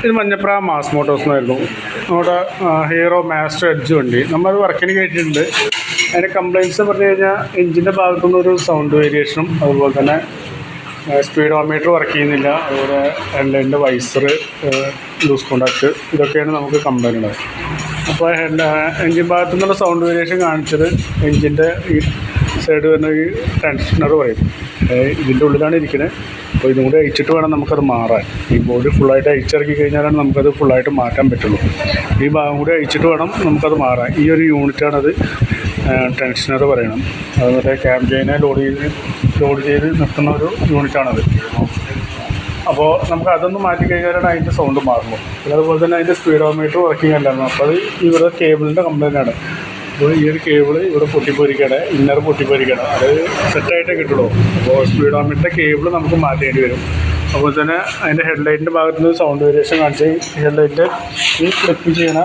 ഇത് Manjapra mass Motors എന്നായിരുന്നു നമ്മുടെ ഹീറോ മാസ്റ്റർ എഡ്ജ് വണ്ടി. നമ്മളത് വർക്കിന് കയറ്റിയിട്ടുണ്ട്. അതിൻ്റെ കംപ്ലയിൻറ്റ്സ് പറഞ്ഞു കഴിഞ്ഞാൽ എഞ്ചിൻ്റെ ഭാഗത്തുനിന്നൊരു സൗണ്ട് വേരിയേഷനും, അതുപോലെ തന്നെ സ്പീഡോമീറ്റർ വർക്ക് ചെയ്യുന്നില്ല, അതുപോലെ ഹെഡ്ലൈറ്റിൻ്റെ വൈസർ ലൂസ് കോണ്ടാക്ട്, ഇതൊക്കെയാണ് നമുക്ക് കംപ്ലയിൻ്റ് ഉള്ളത്. അപ്പോൾ എഞ്ചിൻ ഭാഗത്തു നിന്നുള്ള സൗണ്ട് വേരിയേഷൻ കാണിച്ചത് എഞ്ചിൻ്റെ ഈ സൈഡ് വരുന്ന ഈ ടെൻഷനർ പറയും. ഇതിൻ്റെ ഉള്ളിലാണ് ഇരിക്കുന്നത്. അപ്പോൾ ഇതും കൂടി അയച്ചിട്ട് വേണം നമുക്കത് മാറാൻ. ഈ ബോഡി ഫുള്ളായിട്ട് അയച്ചിറക്കി കഴിഞ്ഞാലാണ് നമുക്കത് ഫുള്ളായിട്ട് മാറ്റാൻ പറ്റുള്ളൂ. ഈ ഭാഗം കൂടി അയച്ചിട്ട് വേണം നമുക്കത് മാറാൻ. ഈ ഒരു യൂണിറ്റാണത് ടെൻഷനർ പറയണം. അതുപോലെ ക്യാം ചെയിനെ ലോഡ് ചെയ്ത് നിർത്തുന്ന ഒരു യൂണിറ്റാണത്. അപ്പോൾ നമുക്ക് അതൊന്ന് മാറ്റി കഴിഞ്ഞാലാണ് അതിൻ്റെ സൗണ്ട് മാറുള്ളൂ. പിന്നെ അതുപോലെ തന്നെ അതിൻ്റെ സ്പീഡോമീറ്റർ വർക്കിംഗ് അല്ലായിരുന്നു. അപ്പോൾ അത് ഇവിടെ കേബിളിൻ്റെ കംപ്ലയിൻ്റ് ആണ്. അപ്പോൾ ഈ ഒരു കേബിൾ ഇവിടെ പൊട്ടിപ്പോയിരിക്കുകയാണ്, ഇന്നർ പൊട്ടിപ്പോയിരിക്കുകയാണ്. അത് സെറ്റായിട്ടേ കിട്ടുള്ളൂ. അപ്പോൾ സ്പീഡോമീറ്ററിൻ്റെ കേബിൾ നമുക്ക് മാറ്റേണ്ടി വരും. അതുപോലെ തന്നെ അതിൻ്റെ ഹെഡ്ലൈറ്റിൻ്റെ ഭാഗത്ത് നിന്ന് സൗണ്ട് വേരിയേഷൻ കാണിച്ച് ഹെഡ്ലൈറ്റ് ഈ ഫ്ലിപ്പ് ചെയ്യണ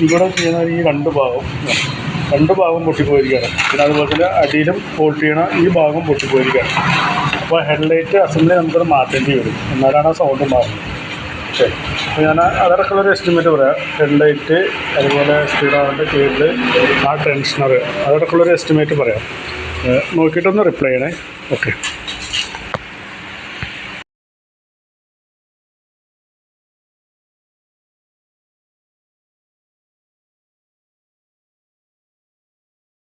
ഇവിടെ ചെയ്യുന്ന ഈ രണ്ട് ഭാഗം പൊട്ടിപ്പോയിരിക്കുകയാണ്. പിന്നെ അതുപോലെ തന്നെ അടിയിലും ഹോൾഡ് ചെയ്യണ ഈ ഭാഗം പൊട്ടിപ്പോയിരിക്കുകയാണ്. അപ്പോൾ ഹെഡ്ലൈറ്റ് അസംബ്ലി നമുക്കത് മാറ്റേണ്ടി വരും, എന്നാലാണ് ആ സൗണ്ട് മാറുന്നത്. ഓക്കെ, അപ്പോൾ ഞാൻ അതടക്കമുള്ളൊരു എസ്റ്റിമേറ്റ് പറയാം. ഹെഡ്ലൈറ്റ്, അതുപോലെ സ്പീഡോമീറ്റർ, കേബിൾ, ആ ടെൻഷനർ, അതടക്കമുള്ളൊരു എസ്റ്റിമേറ്റ് പറയാം. നോക്കിയിട്ടൊന്ന് റിപ്ലൈ ചെയ്യണേ. ഓക്കെ.